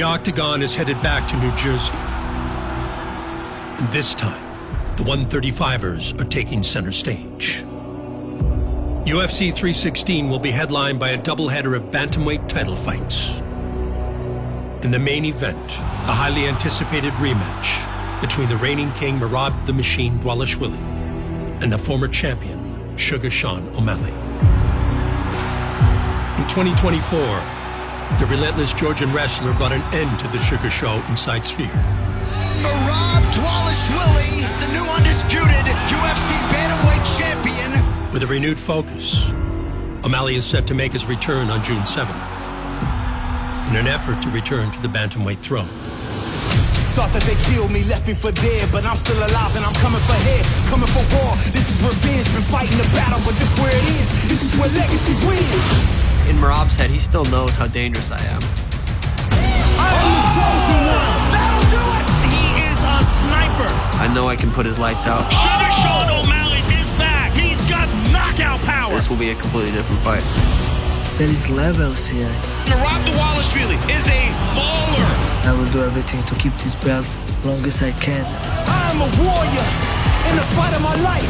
The Octagon is headed back to New Jersey. And this time, the 135ers are taking center stage. UFC 316 will be headlined by a doubleheader of bantamweight title fights. In the main event, the highly anticipated rematch between the reigning king Merab the Machine Dvalishvili and the former champion Sugar Sean O'Malley. In 2024, the relentless Georgian wrestler brought an end to the Sugar Show inside Sphere. Merab Dvalishvili, the new undisputed UFC bantamweight champion. With a renewed focus, O'Malley is set to make his return on June 7th in an effort to return to the bantamweight throne. Thought that they killed me, left me for dead, but I'm still alive and I'm coming for head, coming for war. This is revenge, been fighting the battle, but this where it is. This is where legacy wins. In Merab's head, he still knows how dangerous I am. I am the chosen one. That'll do it. He is a sniper. I know I can put his lights out. Sugar Sean O'Malley is back. He's got knockout power. This will be a completely different fight. There is levels here. Merab Dvalishvili is a baller. I will do everything to keep this belt long as I can. I am a warrior in the fight of my life.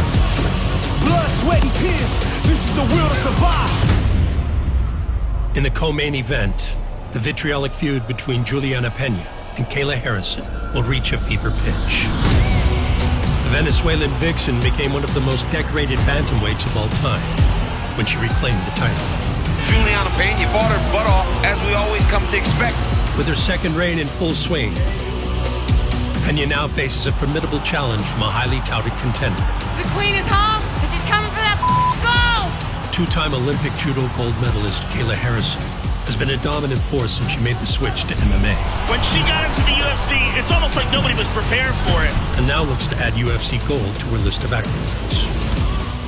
Blood, sweat, and tears. This is the will to survive. In the co-main event, the vitriolic feud between Juliana Pena and Kayla Harrison will reach a fever pitch. The Venezuelan vixen became one of the most decorated bantamweights of all time when she reclaimed the title. Juliana Pena fought her butt off, as we always come to expect. With her second reign in full swing, Pena now faces a formidable challenge from a highly touted contender. The queen is home, and she's coming for that gold! Two-time Olympic judo gold medalist Kayla Harrison has been a dominant force since she made the switch to MMA, When she got into the UFC, it's almost like nobody was prepared for it. and now looks to add UFC gold to her list of accolades.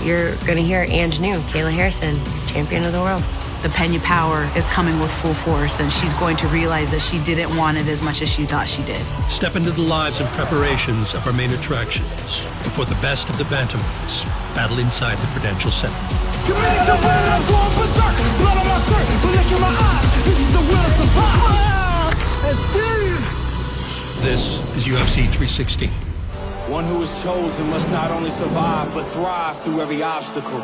You're gonna hear Ange New, Kayla Harrison, champion of the world. The Pena power is coming with full force, and she's going to realize that she didn't want it as much as she thought she did. Step into the lives and preparations of our main attractions before the best of the bantamweights battle inside the Prudential Center. Committed to will, I'm going berserk. Blood on my shirt, but look in my eyes. This is the will to survive. And Steve. This is UFC 316. One who is chosen must not only survive, but thrive through every obstacle.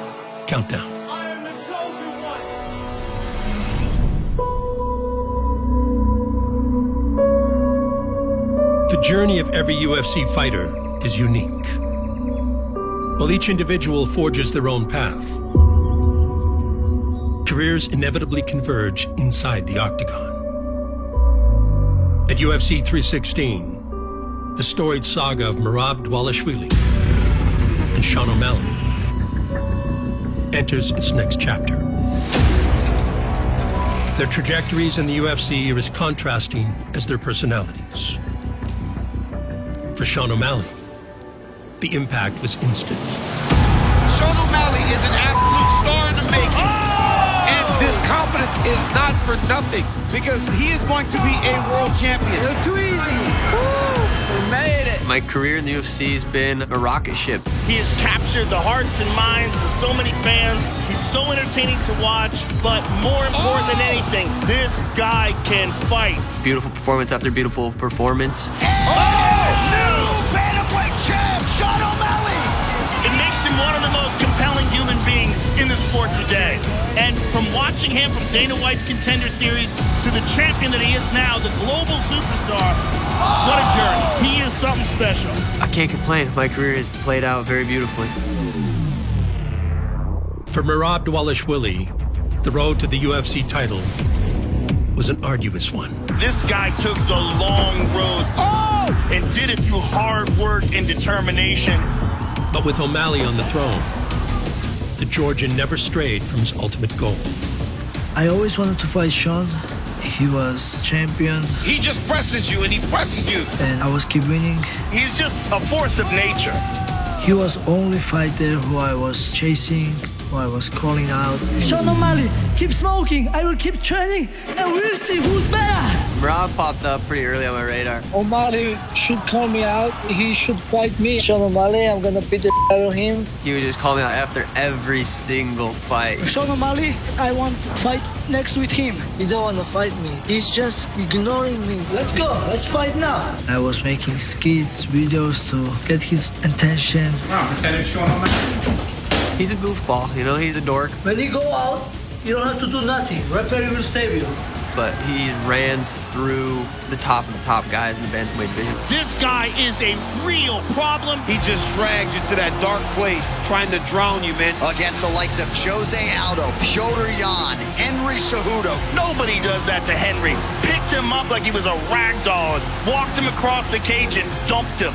Countdown. I am the chosen one. The journey of every UFC fighter is unique. While each individual forges their own path, careers inevitably converge inside the octagon. At UFC 316, the storied saga of Merab Dvalishvili and Sean O'Malley enters its next chapter. Their trajectories in the UFC are as contrasting as their personalities. For Sean O'Malley, the impact was instant. Sean O'Malley is an absolute star in the making. And this confidence is not for nothing, because he is going to be a world champion. It's too easy. We made it. My career in the UFC has been a rocket ship. He has captured the hearts and minds of so many fans. He's so entertaining to watch, but more important than anything, this guy can fight. Beautiful performance after beautiful performance. New bantamweight champ, Sean O'Malley. It makes him one of the most compelling human beings in the sport today. And from watching him from Dana White's Contender Series to the champion that he is now, the global superstar, what a journey. He is something special. I can't complain. My career has played out very beautifully. For Merab Dvalishvili, the road to the UFC title was an arduous one. This guy took the long road and did it through hard work and determination. But with O'Malley on the throne, the Georgian never strayed from his ultimate goal. I always wanted to fight Sean. He was champion, He just presses you and he presses you. and I was keep winning. He's just a force of nature. He was only fighter who I was chasing. I was calling out, Sean O'Malley, keep smoking, I will keep training, and we'll see who's better. Merab popped up pretty early on my radar. O'Malley should call me out, he should fight me. Sean O'Malley, I'm gonna beat the out of him. He would just call me out after every single fight. Sean O'Malley, I want to fight next with him. He don't want to fight me. He's just ignoring me. Let's go. Let's fight now. I was making skits, videos to get his attention. He's a goofball, you know, he's a dork. When you go out, you don't have to do nothing. Referee will save you. But he ran through the top of the top guys in the bantamweight division. This guy is a real problem. He just dragged you to that dark place, trying to drown you, man. Against the likes of Jose Aldo, Piotr Jan, Henry Cejudo. Nobody does that to Henry. Picked him up like he was a rag doll, walked him across the cage and dumped him.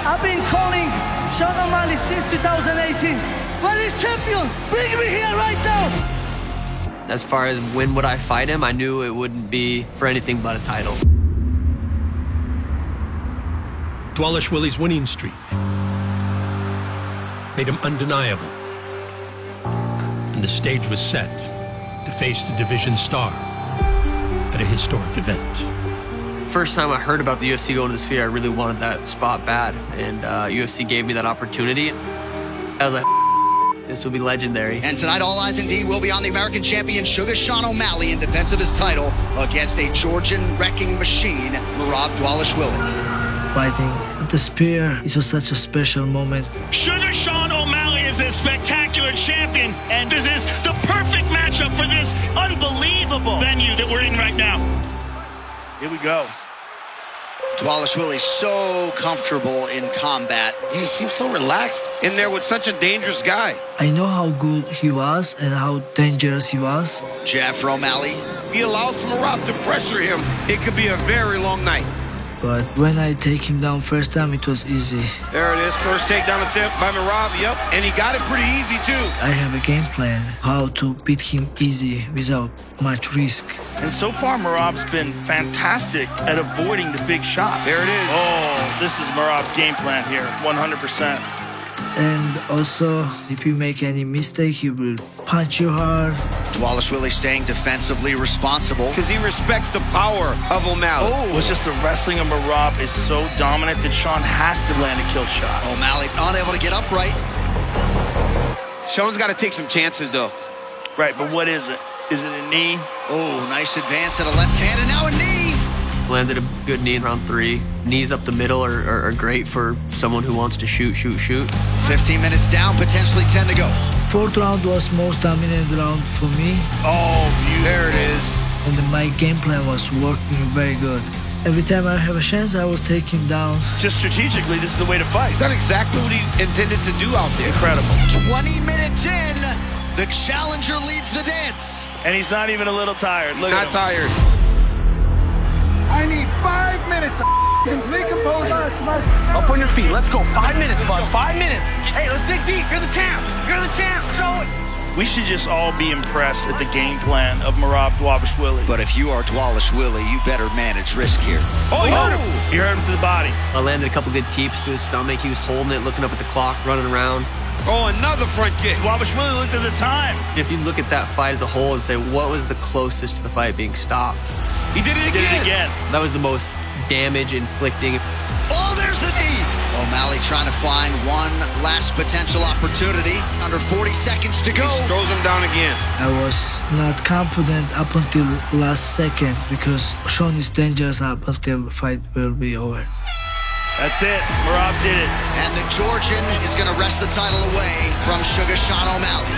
I've been calling Sean O'Malley since 2018. Where is champion? Bring me here right now. As far as when would I fight him, I knew it wouldn't be for anything but a title. Dvalishvili's winning streak made him undeniable. And the stage was set to face the division star at a historic event. First time I heard about the UFC going to the Sphere, I really wanted that spot bad. And UFC gave me that opportunity. I was like, this will be legendary. And tonight, all eyes indeed will be on the American champion, Sugar Sean O'Malley, in defense of his title against a Georgian wrecking machine, Merab Dvalishvili. Fighting at the Spear, it was such a special moment. Sugar Sean O'Malley is a spectacular champion, and this is the perfect matchup for this unbelievable venue that we're in right now. Here we go. Dvalishvili so comfortable in combat. He seems so relaxed in there with such a dangerous guy. I know how good he was and how dangerous he was. Jeff O'Malley. He allows Merab to pressure him. It could be a very long night. But when I take him down first time, it was easy. There it is, first takedown attempt by Merab, yep. And he got it pretty easy, too. I have a game plan, how to beat him easy without much risk. And so far, Merab's been fantastic at avoiding the big shot. There it is. Oh, this is Merab's game plan here, 100%. And also, if you make any mistake, he will punch you hard. Dvalishvili staying defensively responsible. Because he respects the power of O'Malley. Oh, it's just the wrestling of Merab is so dominant that Sean has to land a kill shot. O'Malley unable to get upright. Sean's got to take some chances, though. Right, but what is it? Is it a knee? Oh, nice advance to the left hand, and now a knee. Landed a good knee in round 3. Knees up the middle are great for someone who wants to shoot. 15 minutes down, potentially 10 to go. Fourth round was most dominant round for me. Oh, There it is. And then my game plan was working very good. Every time I have a chance, I was taking down. just strategically, this is the way to fight. Done exactly what he intended to do out there. Incredible. 20 minutes in, the challenger leads the dance. And he's not even a little tired. Look Not at him. tired. I need 5 minutes of complete composure. Up on your feet. Let's go. 5 minutes, bud. 5 minutes. Hey, let's dig deep. You're the champ. You're the champ. Show it. We should just all be impressed at the game plan of Merab Dvalishvili. But if you are Dvalishvili, you better manage risk here. Oh, he hurt him. He hurt him to the body. I landed a couple good teeps to his stomach. He was holding it, looking up at the clock, running around. Oh, another front kick. Dvalishvili looked at the time. If you look at that fight as a whole and say, what was the closest to the fight being stopped? He did it He again. did it again. That was the most damage inflicting. Oh, there's the knee. O'Malley trying to find one last potential opportunity. Under 40 seconds to go. He throws him down again. I was not confident up until last second because Sean is dangerous up until the fight will be over. That's it. Merab did it. And the Georgian is going to wrest the title away from Sugar Sean O'Malley.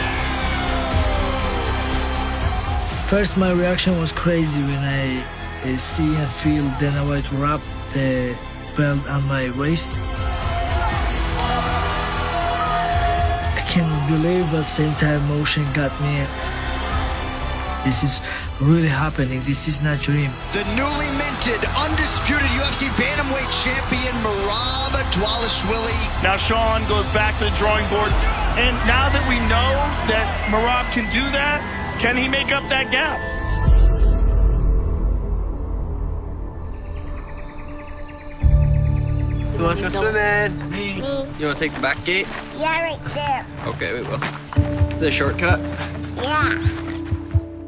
First, my reaction was crazy when I see and feel Dana White wrap the belt on my waist. I can't believe, but same time emotion got me. This is really happening. This is not dream. The newly minted, undisputed UFC bantamweight champion, Merab Dvalishvili. Now Sean goes back to the drawing board. And now that we know that Merab can do that, can he make up that gap? Who wants to go swimming? Me. You want to take the back gate? Yeah, right there. Okay, we will. Is it a shortcut? Yeah.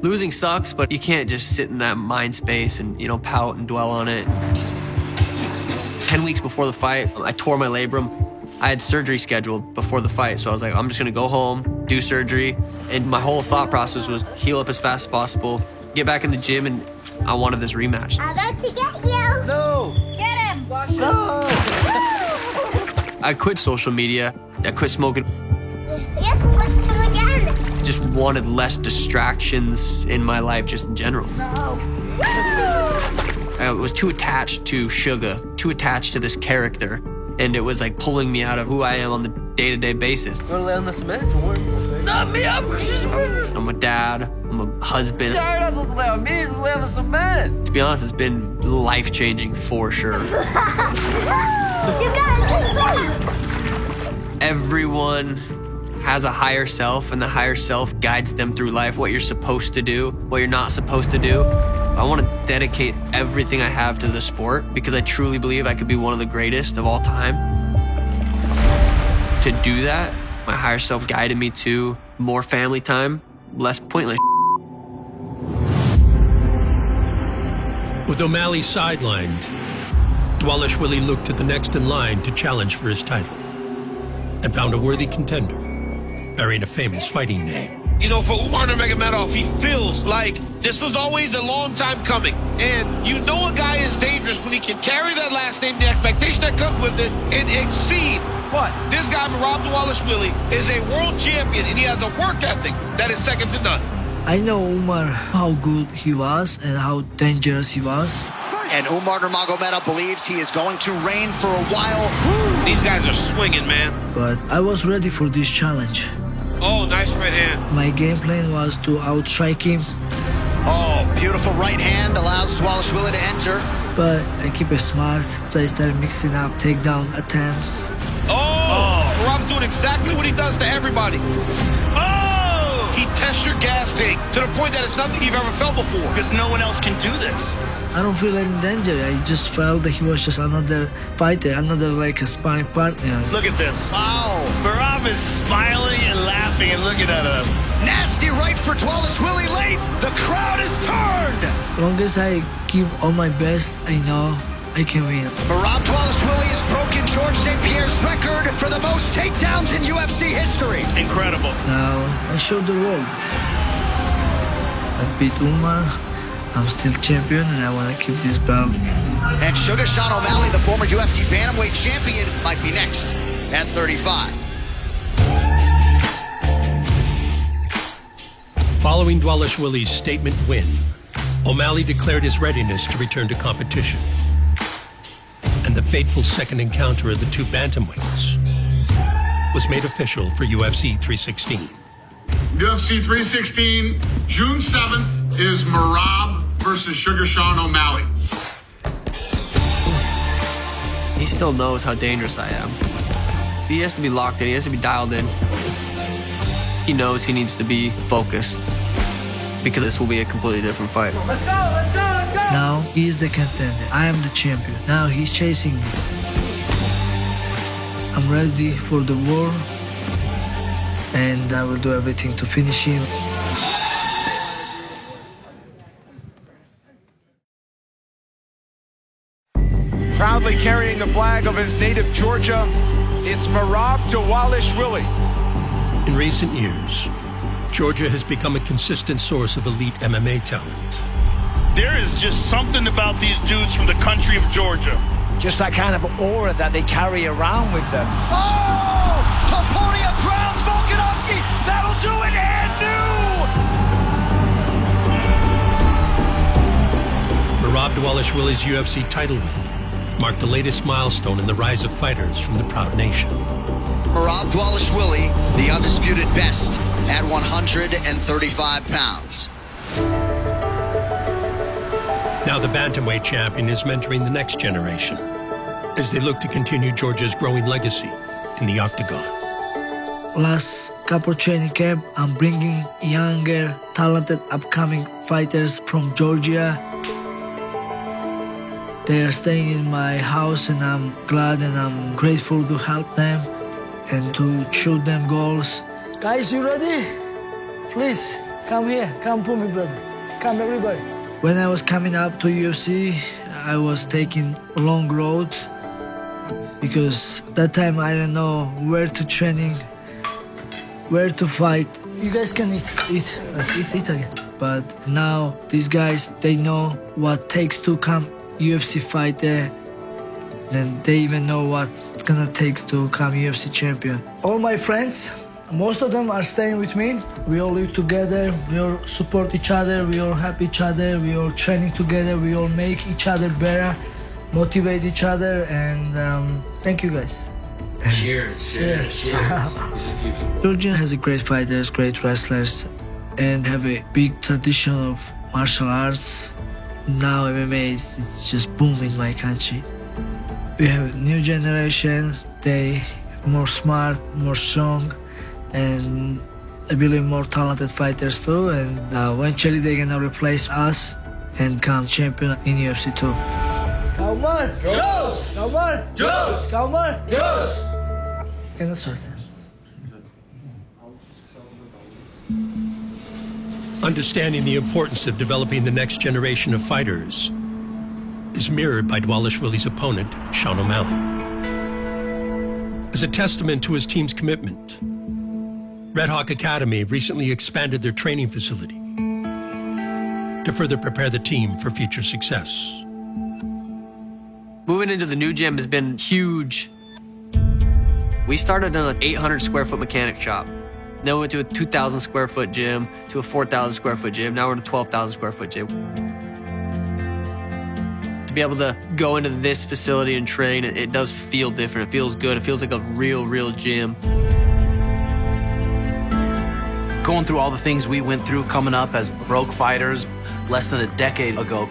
Losing sucks, but you can't just sit in that mind space and, pout and dwell on it. 10 weeks before the fight, I tore my labrum. I had surgery scheduled before the fight, so I was like, I'm just gonna go home, do surgery, and my whole thought process was heal up as fast as possible, get back in the gym, and I wanted this rematch. I'm about to get you. No! Get him. No! I quit social media. I quit smoking. Yes, watch him again. Just wanted less distractions in my life, just in general. No. I was too attached to Sugar, too attached to this character, and it was like pulling me out of who I am on the day-to-day basis. You wanna lay on the cement? It's warm. Not me, I'm a dad, I'm a husband. You're not supposed to lay on me, lay on the cement. To be honest, it's been life-changing for sure. You got me. Everyone has a higher self, and the higher self guides them through life, what you're supposed to do, what you're not supposed to do. I want to dedicate everything I have to the sport because I truly believe I could be one of the greatest of all time. To do that, my higher self guided me to more family time, less pointless. With O'Malley sidelined, Dvalishvili looked to the next in line to challenge for his title and found a worthy contender, bearing a famous fighting name. For Umar Nurmagomedov, he feels like this was always a long time coming. And a guy is dangerous when he can carry that last name, the expectation that comes with it, and exceed. What? This guy, Merab Dvalishvili, is a world champion, and he has a work ethic that is second to none. I know Umar, how good he was and how dangerous he was. And Umar Nurmagomedov believes he is going to reign for a while. These guys are swinging, man. But I was ready for this challenge. Oh, nice right hand. My game plan was to outstrike him. Oh, beautiful right hand allows Dvalishvili to enter. But I keep it smart, so I started mixing up takedown attempts. Oh! Merab's doing exactly what he does to everybody. Oh! He tests your gas tank to the point that it's nothing you've ever felt before. Because no one else can do this. I don't feel any danger. I just felt that he was just another fighter, another like a sparring partner. Look at this. Wow. Merab is smiling and laughing and looking at us. Nasty right for Dvalishvili late. The crowd is turned. As long as I give all my best, I know I can win. Merab Dvalishvili has broken George St. Pierre's record for the most takedowns in UFC history. Incredible. Now I showed the world. I beat Umar. I'm still champion, and I want to keep this belt. And Sugar Sean O'Malley, the former UFC bantamweight champion, might be next at 35. Following Dvalishvili's statement win, O'Malley declared his readiness to return to competition. And the fateful second encounter of the two bantamweights was made official for UFC 316. UFC 316, June 7th, is Merab versus Sugar Sean O'Malley. He still knows how dangerous I am. He has to be locked in. He has to be dialed in. He knows he needs to be focused because this will be a completely different fight. Let's go, let's go, let's go! Now he's the contender. I am the champion. Now he's chasing me. I'm ready for the war, and I will do everything to finish him. Proudly carrying the flag of his native Georgia, it's Merab Dvalishvili. In recent years, Georgia has become a consistent source of elite MMA talent. There is just something about these dudes from the country of Georgia. Just that kind of aura that they carry around with them. Oh! Topuria grounds Volkanovski! That'll do it, and new! Merab Dvalishvili's UFC title win marked the latest milestone in the rise of fighters from the proud nation. Merab Dvalishvili, the undisputed best at 135 pounds. Now the bantamweight champion is mentoring the next generation as they look to continue Georgia's growing legacy in the octagon. Last couple training camp, I'm bringing younger, talented, upcoming fighters from Georgia. They are staying in my house, and I'm glad and I'm grateful to help them and to shoot them goals. Guys, you ready? Please, come here. Come for me, brother. Come, everybody. When I was coming up to UFC, I was taking a long road because that time I didn't know where to training, where to fight. You guys can eat again. But now these guys, they know what takes to come UFC fighter. Then they even know what it's gonna take to become UFC champion. All my friends, most of them are staying with me. We all live together, we all support each other, we all help each other, we all training together, we all make each other better, motivate each other, and thank you guys. Cheers. Cheers. Georgia has a great fighters, great wrestlers, and have a big tradition of martial arts. Now MMA it's just booming in my country. We have a new generation, they more smart, more strong, and I believe more talented fighters too, and eventually they're gonna replace us and become champion in UFC too. Come on, Joes! Come on, Joes! Come on, Joes! And that's right. Understanding the importance of developing the next generation of fighters is mirrored by Dvalishvili's opponent, Sean O'Malley. As a testament to his team's commitment, Red Hawk Academy recently expanded their training facility to further prepare the team for future success. Moving into the new gym has been huge. We started in an 800 square foot mechanic shop. Then we went to a 2,000 square foot gym, to a 4,000 square foot gym. Now we're in a 12,000 square foot gym. To be able to go into this facility and train, it does feel different. It feels good. It feels like a real gym. Going through all the things we went through coming up as broke fighters less than a decade ago.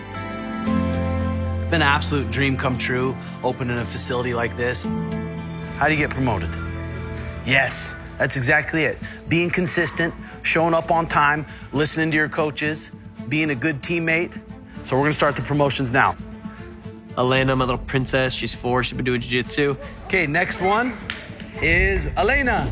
It's been an absolute dream come true, opening a facility like this. How do you get promoted? Yes, that's exactly it. Being consistent, showing up on time, listening to your coaches, being a good teammate. So we're gonna start the promotions now. Elena, my little princess, she's 4, she's been doing jiu-jitsu. Okay, next one is Elena.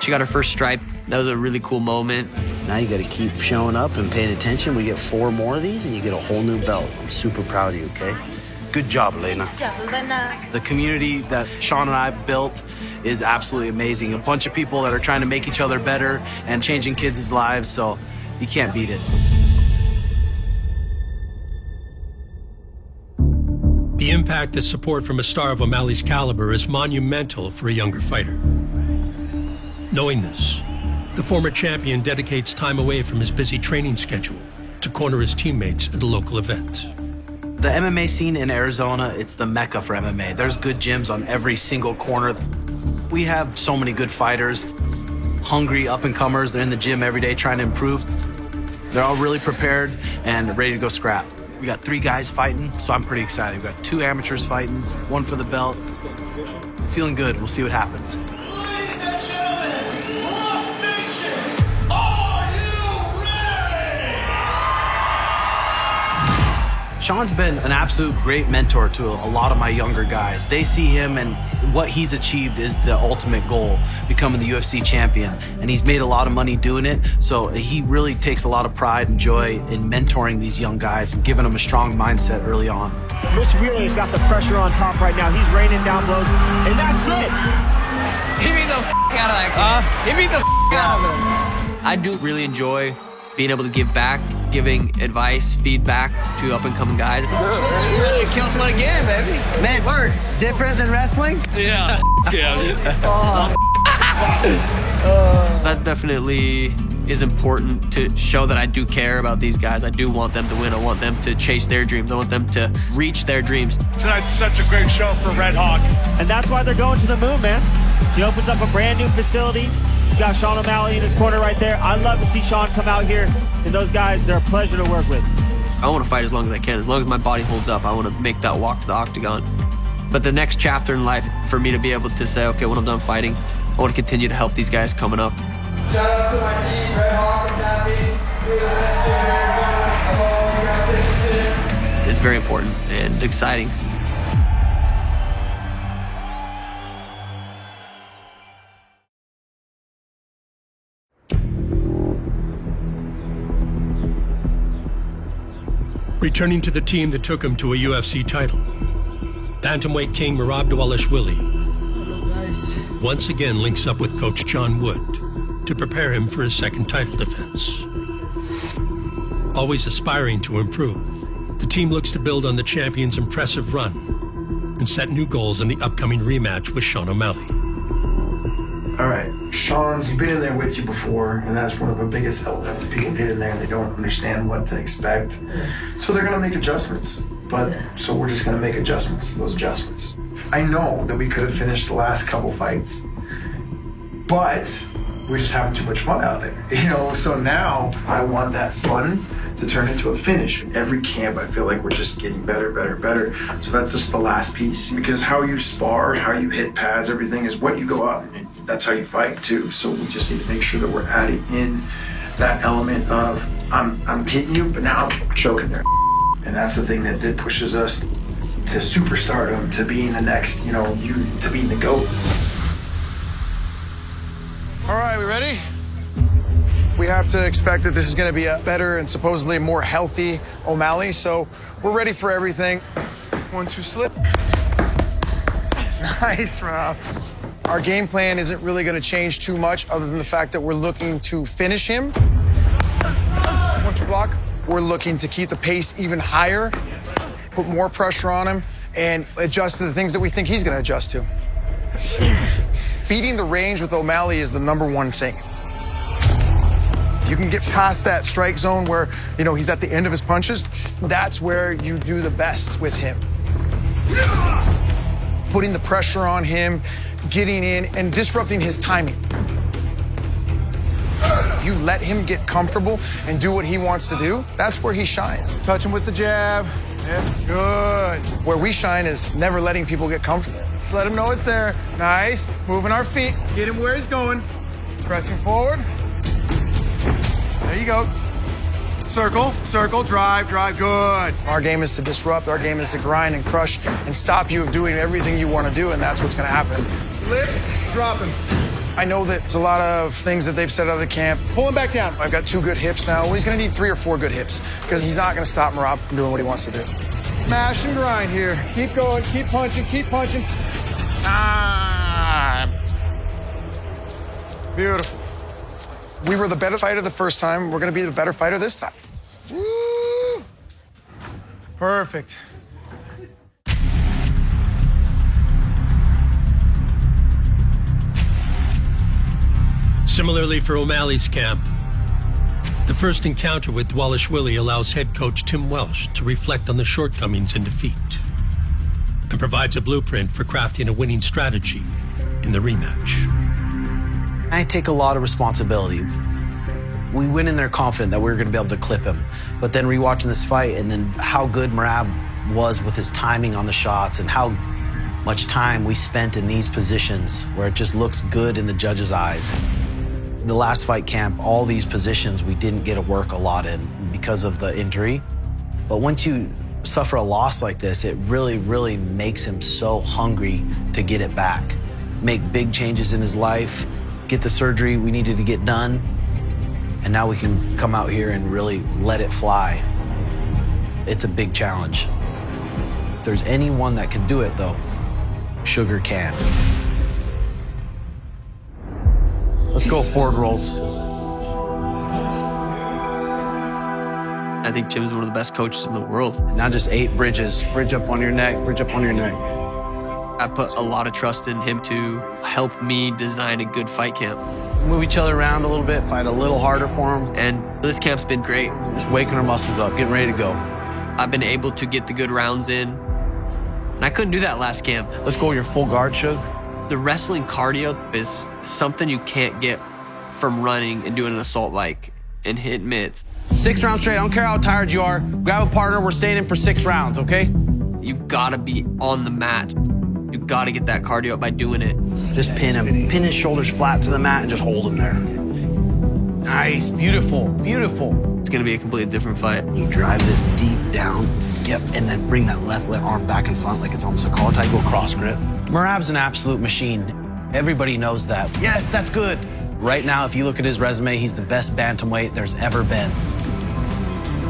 She got her first stripe. That was a really cool moment. Now you gotta keep showing up and paying attention. We get 4 more of these and you get a whole new belt. I'm super proud of you, okay? Good job, Elena. Good job, Elena. The community that Sean and I built is absolutely amazing. A bunch of people that are trying to make each other better and changing kids' lives, so you can't beat it. The impact that support from a star of O'Malley's caliber is monumental for a younger fighter. Knowing this, the former champion dedicates time away from his busy training schedule to corner his teammates at a local event. The MMA scene in Arizona, it's the mecca for MMA. There's good gyms on every single corner. We have so many good fighters, hungry up-and-comers. They're in the gym every day trying to improve. They're all really prepared and ready to go scrap. We got 3 guys fighting, so I'm pretty excited. We got 2 amateurs fighting, 1 for the belt. Feeling good. We'll see what happens. Ladies and gentlemen, Rough Nation, are you ready? Sean's been an absolute great mentor to a lot of my younger guys. They see him and what he's achieved is the ultimate goal, becoming the UFC champion. And he's made a lot of money doing it, so he really takes a lot of pride and joy in mentoring these young guys and giving them a strong mindset early on. Rich Wheeler's got the pressure on top right now. He's raining down blows, and that's it. He beat the out of that kid. He beat the out of him. I do really enjoy being able to give back, giving advice, feedback to up-and-coming guys. You really kill someone again, baby. Man, word, different than wrestling? Yeah. That definitely is important to show that I do care about these guys. I do want them to win. I want them to chase their dreams. I want them to reach their dreams. Tonight's such a great show for Red Hawk. And that's why they're going to the moon, man. He opens up a brand new facility. He's got Sean O'Malley in his corner right there. I love to see Sean come out here. And those guys, they're a pleasure to work with. I want to fight as long as I can. As long as my body holds up, I want to make that walk to the octagon. But the next chapter in life, for me to be able to say, okay, when I'm done fighting, I want to continue to help these guys coming up. Shout out to my team, Red Hawk Academy. We're the best gym in Arizona. I love all you guys taking It's very important and exciting. Returning to the team that took him to a UFC title, bantamweight king Merab Dvalishvili once again links up with coach John Wood to prepare him for his second title defense. Always aspiring to improve, the team looks to build on the champion's impressive run and set new goals in the upcoming rematch with Sean O'Malley. All right, Sean's been in there with you before, and that's one of the biggest elements. People get in there and they don't understand what to expect. So they're gonna make adjustments. So we're just gonna make adjustments, those adjustments. I know that we could have finished the last couple fights, but we're just having too much fun out there. So now I want that fun to turn into a finish. Every camp, I feel like we're just getting better. So that's just the last piece. Because how you spar, how you hit pads, everything is what you go out and that's how you fight too. So we just need to make sure that we're adding in that element of I'm hitting you, but now I'm choking there. And that's the thing that pushes us to superstardom, to being the next, to being the GOAT. All right, we ready? We have to expect that this is going to be a better and supposedly more healthy O'Malley, so we're ready for everything. 1-2 slip. Nice, Rob. Our game plan isn't really going to change too much other than the fact that we're looking to finish him. 1-2 block. We're looking to keep the pace even higher, put more pressure on him, and adjust to the things that we think he's going to adjust to. Beating the range with O'Malley is the #1 thing. You can get past that strike zone where, he's at the end of his punches. That's where you do the best with him. Putting the pressure on him, getting in, and disrupting his timing. You let him get comfortable and do what he wants to do, that's where he shines. Touch him with the jab. Yep, good. Where we shine is never letting people get comfortable. Just let him know it's there. Nice. Moving our feet. Get him where he's going. Pressing forward. There you go. Circle, drive, good. Our game is to disrupt. Our game is to grind and crush and stop you of doing everything you want to do, and that's what's going to happen. Lift, drop him. I know that there's a lot of things that they've said out of the camp. Pull him back down. I've got 2 good hips now. Well, he's going to need 3 or 4 good hips because he's not going to stop Merab from doing what he wants to do. Smash and grind here. Keep going, keep punching. Time. Beautiful. We were the better fighter the first time. We're going to be the better fighter this time. Woo! Perfect. Similarly for O'Malley's camp, the first encounter with Dvalishvili allows head coach Tim Welsh to reflect on the shortcomings and defeat and provides a blueprint for crafting a winning strategy in the rematch. I take a lot of responsibility. We went in there confident that we were going to be able to clip him, but then rewatching this fight and then how good Merab was with his timing on the shots and how much time we spent in these positions where it just looks good in the judge's eyes. The last fight camp, all these positions we didn't get to work a lot in because of the injury. But once you suffer a loss like this, it really, really makes him so hungry to get it back. Make big changes in his life, get the surgery we needed to get done, and now we can come out here and really let it fly. It's a big challenge. If there's anyone that can do it, though, Sugar can. Let's go forward rolls. I think Tim's one of the best coaches in the world. Now just 8 bridges. Bridge up on your neck, bridge up on your neck. I put a lot of trust in him to help me design a good fight camp. Move each other around a little bit, fight a little harder for him. And this camp's been great. Just waking our muscles up, getting ready to go. I've been able to get the good rounds in. And I couldn't do that last camp. Let's go your full guard, Shug. The wrestling cardio is something you can't get from running and doing an assault bike and hitting mitts. 6 rounds straight. I don't care how tired you are. Grab a partner. We're staying in for 6 rounds, okay? You gotta be on the mat. You gotta get that cardio up by doing it. Just pin him. Pin his shoulders flat to the mat and just hold him there. Nice. Beautiful. Beautiful. it's going to be a completely different fight. You drive this deep down, yep, and then bring that left arm back in front like it's almost a collar tie, go cross grip. Merab's an absolute machine. Everybody knows that. Yes, that's good. Right now, if you look at his resume, he's the best bantamweight there's ever been.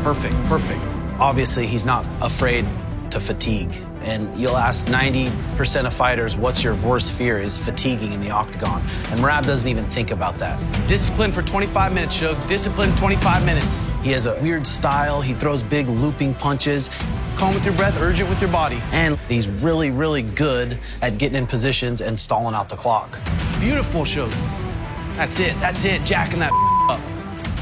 Perfect, perfect. Obviously, he's not afraid to fatigue. And you'll ask 90% of fighters, what's your worst fear? Is fatiguing in the octagon. And Merab doesn't even think about that. Discipline for 25 minutes, Shug. Discipline 25 minutes. He has a weird style. He throws big looping punches. Calm with your breath, urgent with your body. And he's really, really good at getting in positions and stalling out the clock. Beautiful, Shug. That's it, jacking that up.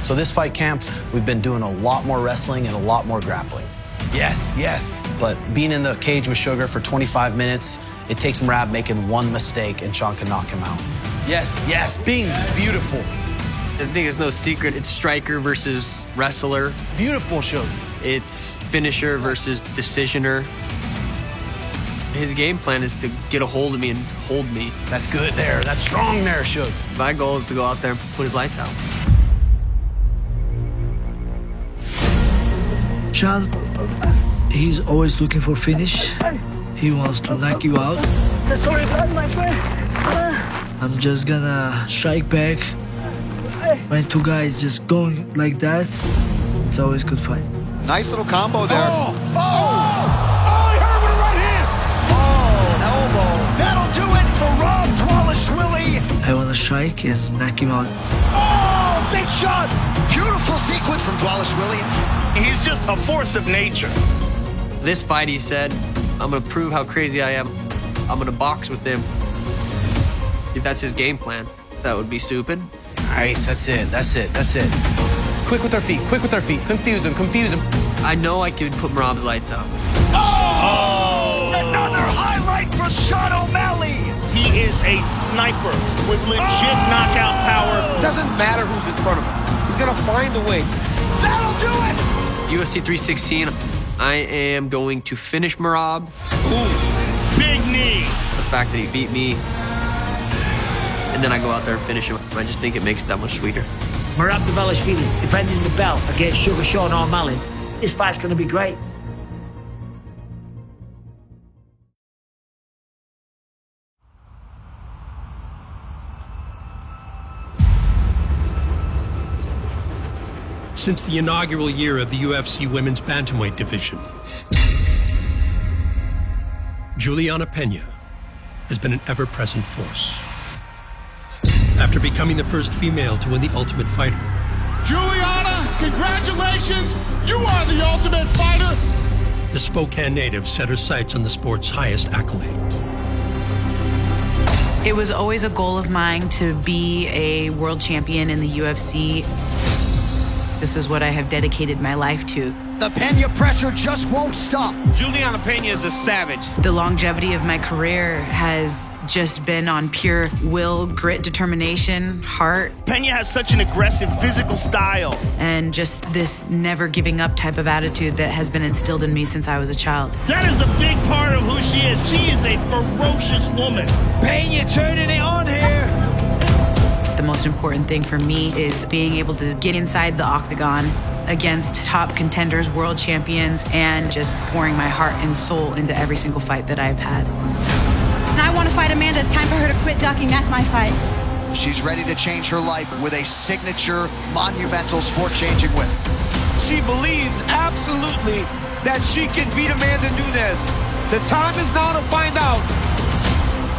So this fight camp, we've been doing a lot more wrestling and a lot more grappling. Yes, yes. But being in the cage with Sugar for 25 minutes, it takes Merab making one mistake and Sean can knock him out. Yes, yes, Bing, beautiful. I think it's no secret, it's striker versus wrestler. Beautiful, Sugar. It's finisher versus decisioner. His game plan is to get a hold of me and hold me. That's good there, that's strong there, Shug. My goal is to go out there and put his lights out. Sean, he's always looking for finish. He wants to knock you out. That's already done, my friend. I'm just gonna strike back. When two guys just going like that, it's always good fight. Nice little combo there. Oh, he hurt with a right hand. Oh, elbow. That'll do it for Rob Dvalishvili. I wanna strike and knock him out. Oh, big shot. Beautiful sequence from Dvalishvili. He's just a force of nature. This fight, he said, I'm gonna prove how crazy I am. I'm gonna box with him. If that's his game plan, that would be stupid. Nice, that's it. Quick with our feet, confuse him. I know I could put Merab's lights out. Oh! Another highlight for Sean O'Malley. He is a sniper with legit knockout power. Doesn't matter who's in front of him. He's gonna find a way. That'll do it. UFC 316, I am going to finish Merab. Ooh, big knee. The fact that he beat me, and then I go out there and finish him. I just think it makes it that much sweeter. Merab Dvalishvili defending the belt against Sugar Sean O'Malley. This fight's going to be great. Since the inaugural year of the UFC Women's Bantamweight division, Juliana Pena has been an ever-present force. After becoming the first female to win the Ultimate Fighter, Juliana, congratulations! You are the Ultimate Fighter! the Spokane native set her sights on the sport's highest accolade. It was always a goal of mine to be a world champion in the UFC. This is what I have dedicated my life to. The Pena pressure just won't stop. Juliana Pena is a savage. The longevity of my career has just been on pure will, grit, determination, heart. Pena has such an aggressive physical style. And just this never giving up type of attitude that has been instilled in me since I was a child. That is a big part of who she is. She is a ferocious woman. Pena turning it on here. The most important thing for me is being able to get inside the octagon against top contenders, world champions, and just pouring my heart and soul into every single fight that I've had. I want to fight Amanda. It's time for her to quit ducking. That's my fight. She's ready to change her life with a signature, monumental, sport-changing win. She believes absolutely that she can beat Amanda Nunes. The time is now to find out.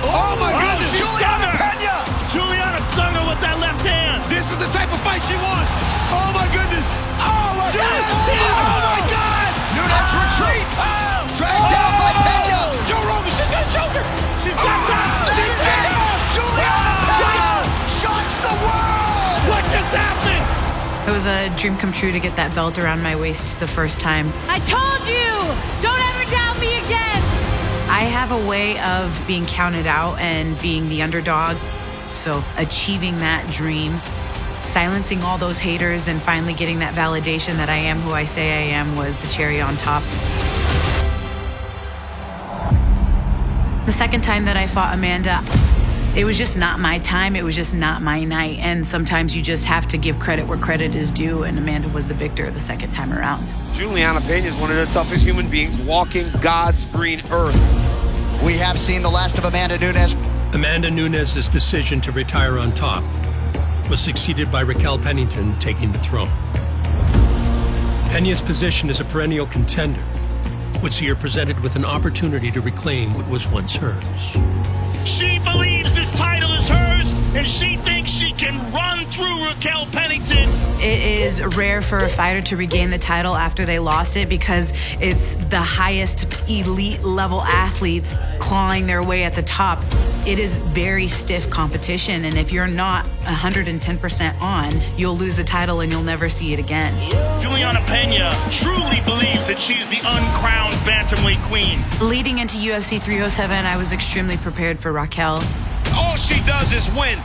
Oh my goodness, Juliana Pena! Juliana stung her with that left hand. This is the type of fight she wants. Oh my goodness. Oh my God. Oh my God! Nunes retreats! Dragged down by Pena! Joe Rogan, she's gonna choke her. She's got time. That's it! Juliana Pena shocks the world! What just happened? It was a dream come true to get that belt around my waist the first time. I told you! Don't ever doubt me again! I have a way of being counted out and being the underdog. So achieving that dream, silencing all those haters, and finally getting that validation that I am who I say I am was the cherry on top. The second time that I fought Amanda, It was just not my time. It was just not my night. And sometimes you just have to give credit where credit is due. And Amanda was the victor the second time around. Juliana Pena is one of the toughest human beings walking God's green earth. We have seen the last of Amanda Nunes. Amanda Nunes' decision to retire on top was succeeded by Raquel Pennington taking the throne. Pena's position as a perennial contender would see her presented with an opportunity to reclaim what was once hers. She believes this title is hers, and she thinks she can run through Raquel Pennington. It is rare for a fighter to regain the title after they lost it because it's the highest elite level athletes clawing their way at the top. It is very stiff competition, and if you're not 110% on, you'll lose the title and you'll never see it again. Juliana Pena truly believes that she's the uncrowned bantamweight queen. Leading into UFC 307, I was extremely prepared for Raquel. All she does is win.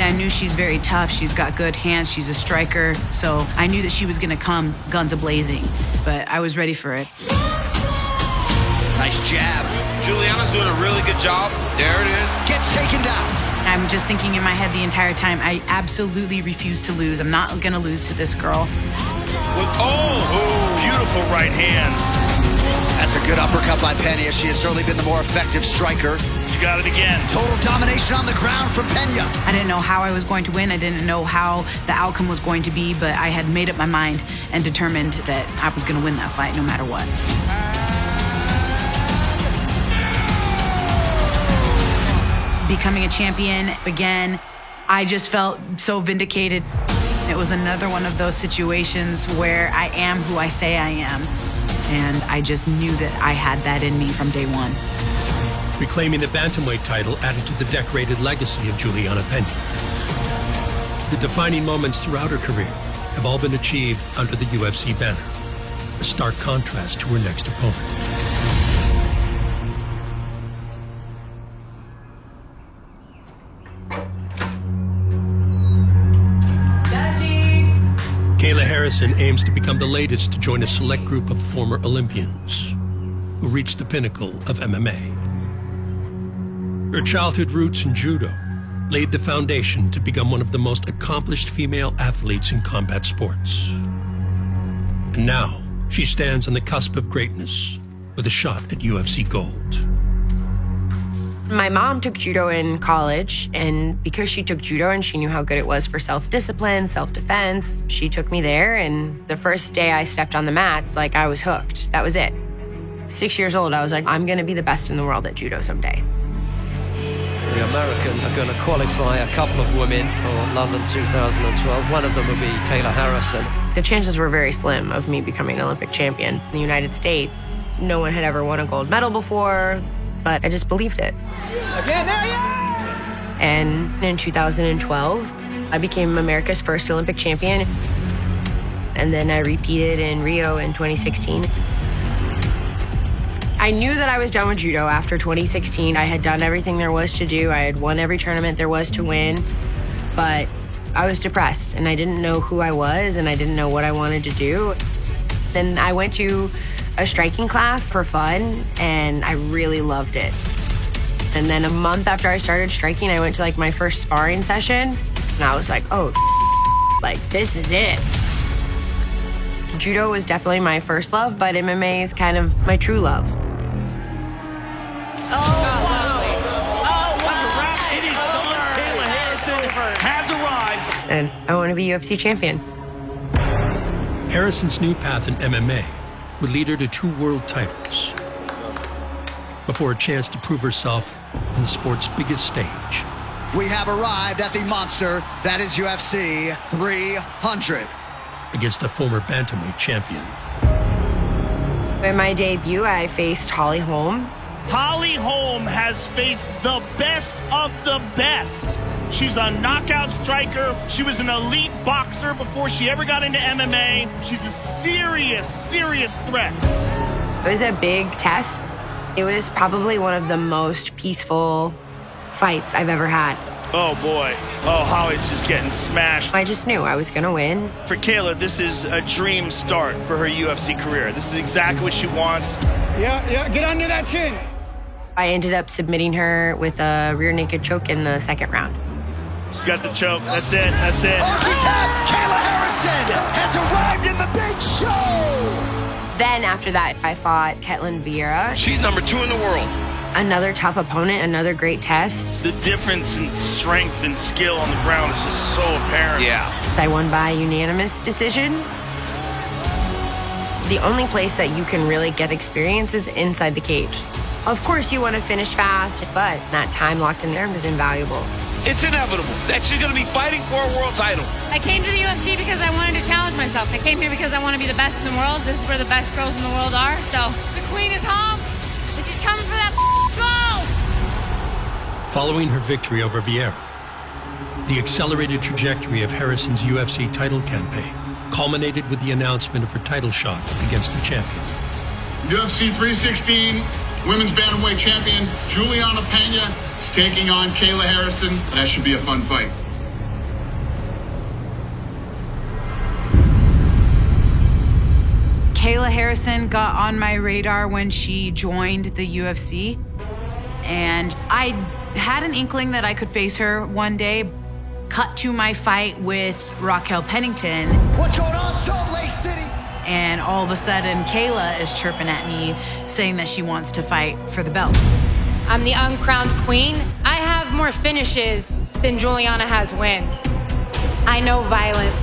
I knew she's very tough. She's got good hands. She's a striker. So I knew that she was going to come guns a-blazing, but I was ready for it. Nice jab. Juliana's doing a really good job. There it is. Gets taken down. I'm just thinking in my head the entire time, I absolutely refuse to lose. I'm not going to lose to this girl. Beautiful right hand. That's a good uppercut by Pena. She has certainly been the more effective striker. She got it again. Total domination on the ground from Pena. I didn't know how I was going to win. I didn't know how the outcome was going to be, but I had made up my mind and determined that I was going to win that fight no matter what. Becoming a champion again, I just felt so vindicated. It was another one of those situations where I am who I say I am. And I just knew that I had that in me from day one. Reclaiming the bantamweight title added to the decorated legacy of Juliana Pena. The defining moments throughout her career have all been achieved under the UFC banner, a stark contrast to her next opponent. Kayla Harrison aims to become the latest to join a select group of former Olympians who reached the pinnacle of MMA. Her childhood roots in judo laid the foundation to become one of the most accomplished female athletes in combat sports. And now she stands on the cusp of greatness with a shot at UFC gold. My mom took judo in college, and because she took judo and she knew how good it was for self-discipline, self-defense, she took me there, and the first day I stepped on the mats, like, I was hooked. That was it. 6 years old, I was like, I'm gonna be the best in the world at judo someday. The Americans are going to qualify a couple of women for London 2012. One of them will be Kayla Harrison. The chances were very slim of me becoming an Olympic champion in the United States. No one had ever won a gold medal before, but I just believed it. Again, there you are! And in 2012, I became America's first Olympic champion. And then I repeated in Rio in 2016. I knew that I was done with judo after 2016. I had done everything there was to do. I had won every tournament there was to win, but I was depressed and I didn't know who I was and I didn't know what I wanted to do. Then I went to a striking class for fun and I really loved it. And then a month after I started striking, I went to like my first sparring session and I was like, oh, like this is it. Judo was definitely my first love, but MMA is kind of my true love. It is done. Kayla Harrison has arrived. And I want to be UFC champion. Harrison's new path in MMA would lead her to 2 world titles before a chance to prove herself on the sport's biggest stage. We have arrived at the monster that is UFC 300. Against a former bantamweight champion. In my debut, I faced Holly Holm. Holly Holm has faced the best of the best. She's a knockout striker. She was an elite boxer before she ever got into MMA. She's a serious threat. It was a big test. It was probably one of the most peaceful fights I've ever had. Oh boy. Oh, Holly's just getting smashed. I just knew I was gonna win. For Kayla, this is a dream start for her UFC career. This is exactly what she wants. Yeah, get under that chin. I ended up submitting her with a rear naked choke in the second round. She's got the choke. That's it. That's it. Oh, she tapped! Kayla Harrison has arrived in the big show! Then after that, I fought Ketlen Vieira. She's number 2 in the world. Another tough opponent, another great test. The difference in strength and skill on the ground is just so apparent. Yeah. I won by unanimous decision. The only place that you can really get experience is inside the cage. Of course, you want to finish fast, but that time locked in there is invaluable. It's inevitable that she's going to be fighting for a world title. I came to the UFC because I wanted to challenge myself. I came here because I want to be the best in the world. This is where the best girls in the world are. So the queen is home, and she's coming for that gold. Following her victory over Vieira, the accelerated trajectory of Harrison's UFC title campaign culminated with the announcement of her title shot against the champion. UFC 316 Women's Bantamweight Champion Juliana Pena is taking on Kayla Harrison. That should be a fun fight. Kayla Harrison got on my radar when she joined the UFC, and I had an inkling that I could face her one day. Cut to my fight with Raquel Pennington. What's going on, Salt Lake City? And all of a sudden, Kayla is chirping at me, saying that she wants to fight for the belt. I'm the uncrowned queen. I have more finishes than Juliana has wins. I know violence,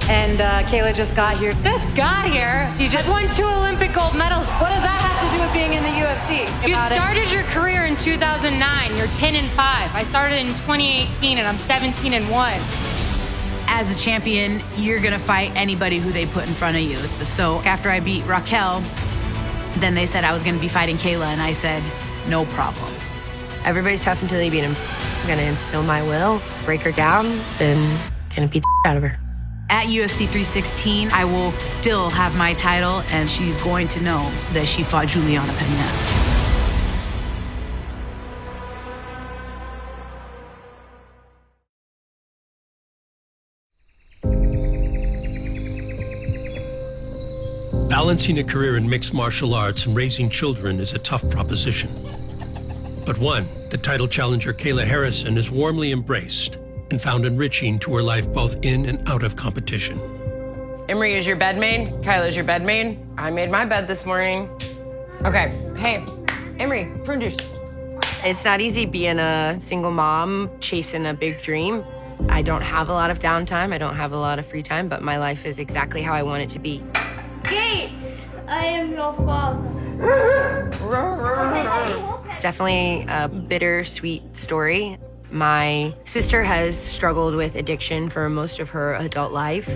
and Kayla just got here. Just got here? You just won 2 Olympic gold medals. What does that have to do with being in the UFC? You started your career in 2009. You're 10-5. I started in 2018, and I'm 17-1. As a champion, you're gonna fight anybody who they put in front of you. So after I beat Raquel, then they said I was gonna be fighting Kayla, and I said, no problem. Everybody's tough until they beat him. I'm gonna instill my will, break her down, then gonna beat the out of her. At UFC 316, I will still have my title, and she's going to know that she fought Juliana Pena. Balancing a career in mixed martial arts and raising children is a tough proposition. But one that title challenger Kayla Harrison has warmly embraced and found enriching to her life both in and out of competition. Emery is your bed maid. Kyla's your bed maid. I made my bed this morning. Okay, hey, Emery, prune juice. It's not easy being a single mom chasing a big dream. I don't have a lot of downtime. I don't have a lot of free time, but my life is exactly how I want it to be. Gates, I am your father. It's definitely a bittersweet story. My sister has struggled with addiction for most of her adult life.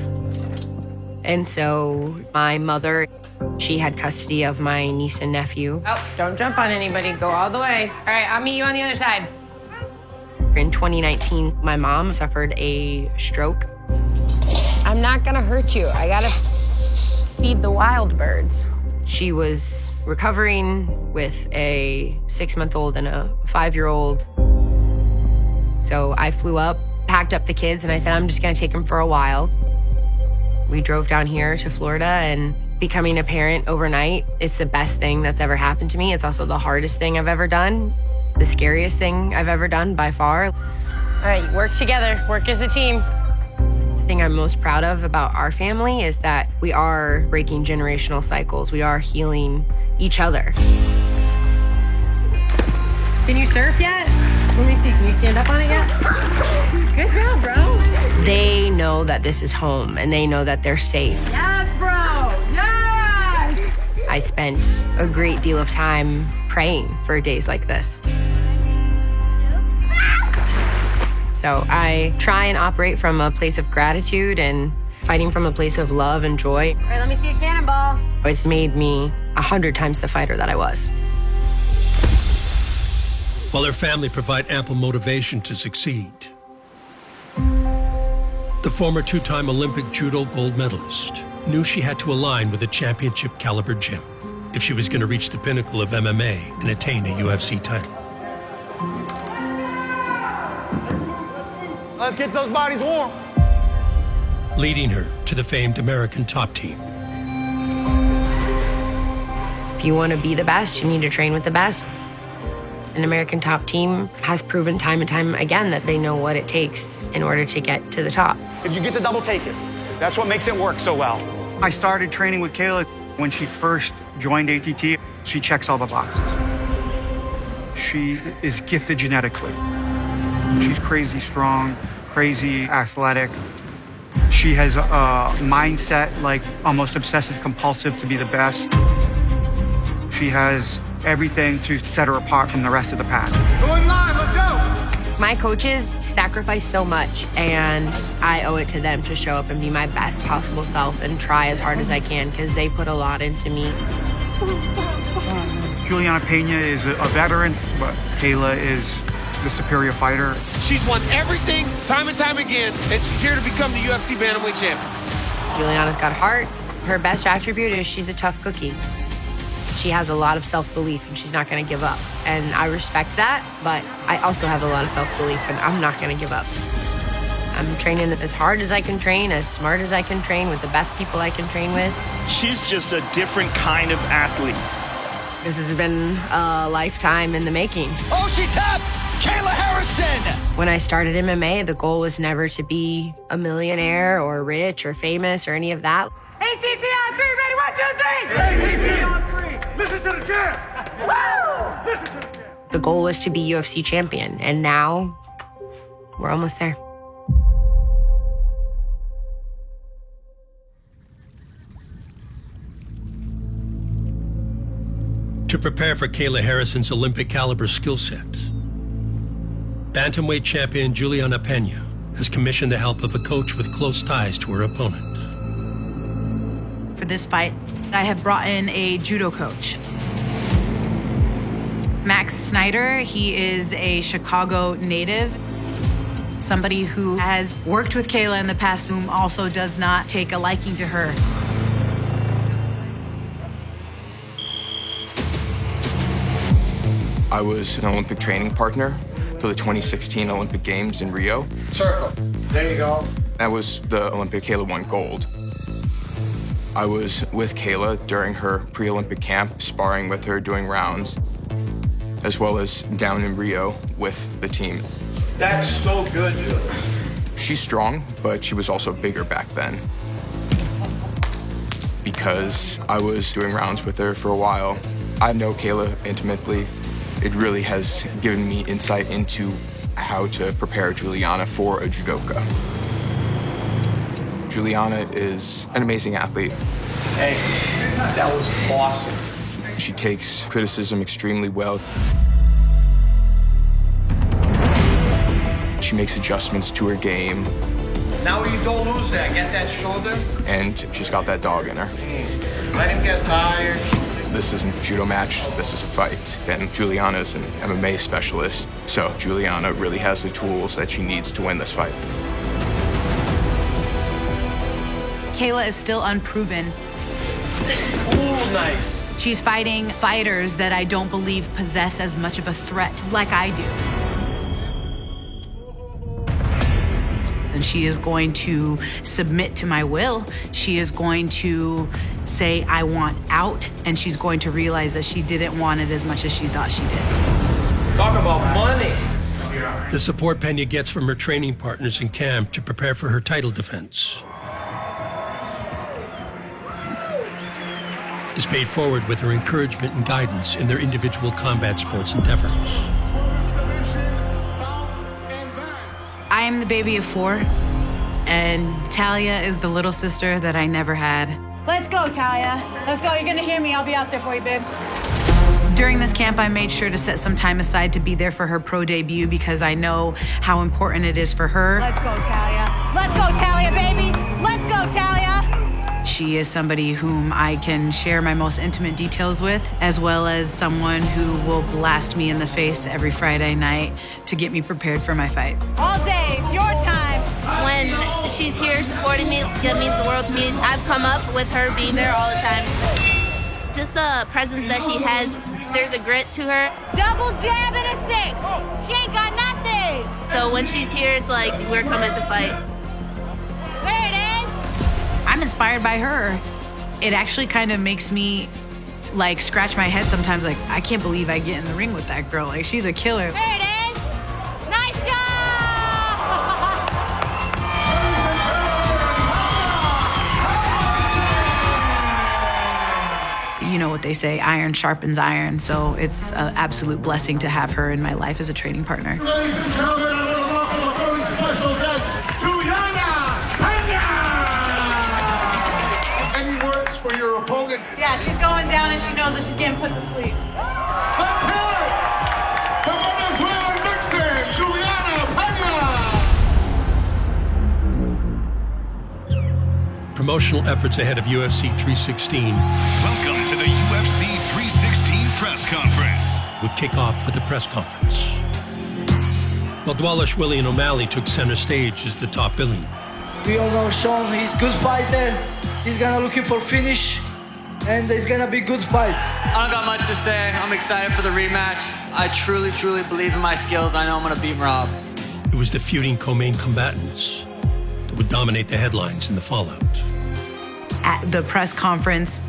And so my mother, she had custody of my niece and nephew. Oh, don't jump on anybody. Go all the way. All right, I'll meet you on the other side. In 2019, my mom suffered a stroke. I'm not gonna hurt you. I gotta feed the wild birds. She was recovering with a 6-month-old and a 5-year-old. So I flew up, packed up the kids, and I said, I'm just gonna take them for a while. We drove down here to Florida, and becoming a parent overnight is the best thing that's ever happened to me. It's also the hardest thing I've ever done, the scariest thing I've ever done by far. All right, work together, work as a team. The thing I'm most proud of about our family is that we are breaking generational cycles. We are healing each other. Can you surf yet? Let me see, can you stand up on it yet? Good job, bro. They know that this is home, and they know that they're safe. Yes, bro, yes! I spent a great deal of time praying for days like this. So I try and operate from a place of gratitude and fighting from a place of love and joy. All right, let me see a cannonball. It's made me 100 times the fighter that I was. While her family provide ample motivation to succeed, the former 2-time Olympic judo gold medalist knew she had to align with a championship caliber gym if she was going to reach the pinnacle of MMA and attain a UFC title. Let's get those bodies warm. Leading her to the famed American top team. If you want to be the best, you need to train with the best. An American Top Team has proven time and time again that they know what it takes in order to get to the top. If you get the double, take it. That's what makes it work so well. I started training with Kayla when she first joined ATT. She checks all the boxes. She is gifted genetically. She's crazy strong, crazy athletic. She has a mindset like almost obsessive compulsive to be the best. She has everything to set her apart from the rest of the pack. Going live, let's go! My coaches sacrifice so much, and I owe it to them to show up and be my best possible self and try as hard as I can because they put a lot into me. Juliana Pena is a veteran, but Kayla is the superior fighter. She's won everything time and time again, and she's here to become the UFC Bantamweight champion. Juliana's got heart. Her best attribute is she's a tough cookie. She has a lot of self-belief, and she's not going to give up. And I respect that, but I also have a lot of self-belief, and I'm not going to give up. I'm training as hard as I can train, as smart as I can train, with the best people I can train with. She's just a different kind of athlete. This has been a lifetime in the making. Oh, she tapped! Kayla Harrison! When I started MMA, the goal was never to be a millionaire or rich or famous or any of that. ATT on 3, ready? 1, 2, 3! ATT on 3! Listen to the champ! Woo! Listen to the champ! The goal was to be UFC champion, and now we're almost there. To prepare for Kayla Harrison's Olympic-caliber skill set, bantamweight champion Juliana Pena has commissioned the help of a coach with close ties to her opponent. For this fight, I have brought in a judo coach. Max Snyder, he is a Chicago native, somebody who has worked with Kayla in the past, whom also does not take a liking to her. I was an Olympic training partner for the 2016 Olympic Games in Rio. Circle. There you go. That was the Olympic Kayla won gold. I was with Kayla during her pre-Olympic camp, sparring with her, doing rounds, as well as down in Rio with the team. That's so good, dude. She's strong, but she was also bigger back then. Because I was doing rounds with her for a while, I know Kayla intimately. It really has given me insight into how to prepare Juliana for a judoka. Juliana is an amazing athlete. Hey, that was awesome. She takes criticism extremely well. She makes adjustments to her game. Now you don't lose that. Get that shoulder. And she's got that dog in her. Let him get tired. This isn't a judo match, this is a fight. And Juliana's an MMA specialist, so Juliana really has the tools that she needs to win this fight. Kayla is still unproven. Ooh, nice. She's fighting fighters that I don't believe possess as much of a threat like I do. And she is going to submit to my will. She is going to say, I want out, and she's going to realize that she didn't want it as much as she thought she did. Talk about money. The support Pena gets from her training partners in camp to prepare for her title defense is paid forward with her encouragement and guidance in their individual combat sports endeavors. I am the baby of 4, and Talia is the little sister that I never had. Let's go, Talia. Let's go. You're gonna hear me. I'll be out there for you, babe. During this camp, I made sure to set some time aside to be there for her pro debut because I know how important it is for her. Let's go, Talia. Let's go, Talia, baby. Let's go, Talia. She is somebody whom I can share my most intimate details with, as well as someone who will blast me in the face every Friday night to get me prepared for my fights. All day, it's your time. When she's here supporting me, it means the world to me. I've come up with her being there all the time. Just the presence that she has, there's a grit to her. Double jab and a 6. She ain't got nothing. So when she's here, it's like we're coming to fight. There it is. I'm inspired by her. It actually kind of makes me like scratch my head sometimes, like, I can't believe I get in the ring with that girl. Like, she's a killer. There it is. Nice job! You know what they say, iron sharpens iron. So it's an absolute blessing to have her in my life as a training partner. Ladies and gentlemen, I want to welcome a very special guest, Juliana Pena! Any words for your opponent? Yeah, she's going down and she knows that she's getting put to sleep. Let's hear it! The Venezuelan vixen, Juliana Pena! Promotional efforts ahead of UFC 316 Welcome to the UFC 316 press conference. would kick off with a press conference. While Dvalishvili and O'Malley took center stage as the top billing. We all know Sean, he's good fighter. He's gonna looking for finish, and it's gonna be good fight. I don't got much to say. I'm excited for the rematch. I truly, truly believe in my skills. I know I'm gonna beat Rob. It was the feuding co-main combatants that would dominate the headlines in the fallout. At the press conference,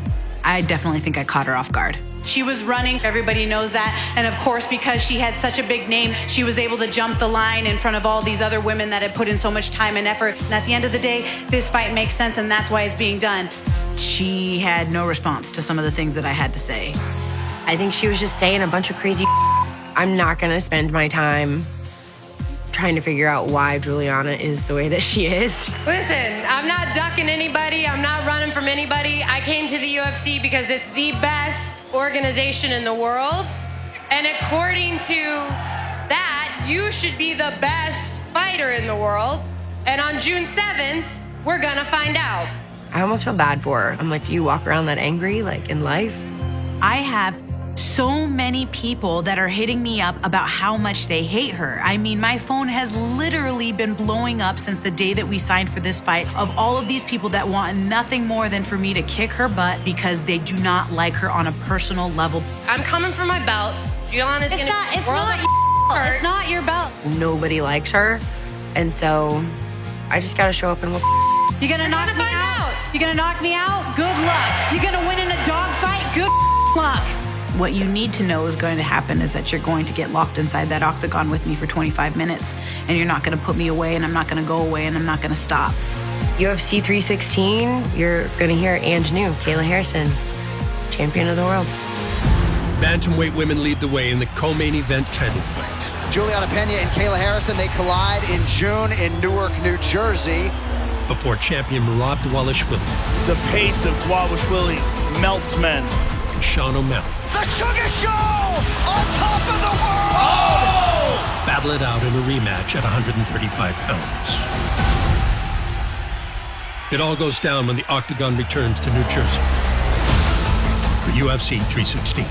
I definitely think I caught her off guard. She was running, everybody knows that. And of course, because she had such a big name, she was able to jump the line in front of all these other women that had put in so much time and effort. And at the end of the day, this fight makes sense, and that's why it's being done. She had no response to some of the things that I had to say. I think she was just saying a bunch of crazy. I'm not gonna spend my time trying to figure out why Juliana is the way that she is. Listen, I'm not ducking anybody. I'm not running from anybody. I came to the UFC because it's the best organization in the world. And according to that, you should be the best fighter in the world. And on June 7th, we're gonna find out. I almost feel bad for her. I'm like, do you walk around that angry, like, in life? I have so many people that are hitting me up about how much they hate her. I mean, my phone has literally been blowing up since the day that we signed for this fight of all of these people that want nothing more than for me to kick her butt because they do not like her on a personal level. I'm coming for my belt. Juliana's It's gonna not- be it's world not of your hurt. It's not your belt. Nobody likes her. And so I just gotta show up and whoop. You're gonna knock me out? You're gonna knock me out? Good luck. You're gonna win in a dogfight? Good luck. What you need to know is going to happen is that you're going to get locked inside that octagon with me for 25 minutes, and you're not going to put me away, and I'm not going to go away, and I'm not going to stop. UFC 316, you're gonna hear and new, Kayla Harrison, champion of the world. Bantamweight women lead the way in the co-main event title fight. Juliana Pena and Kayla Harrison, they collide in June in Newark, New Jersey. Before champion Merab Dvalishvili The pace of Dvalishvili melts men. and Sean O'Malley The Sugar Show on top of the world! battle it out in a rematch at 135 pounds. It all goes down when the Octagon returns to New Jersey for UFC 316.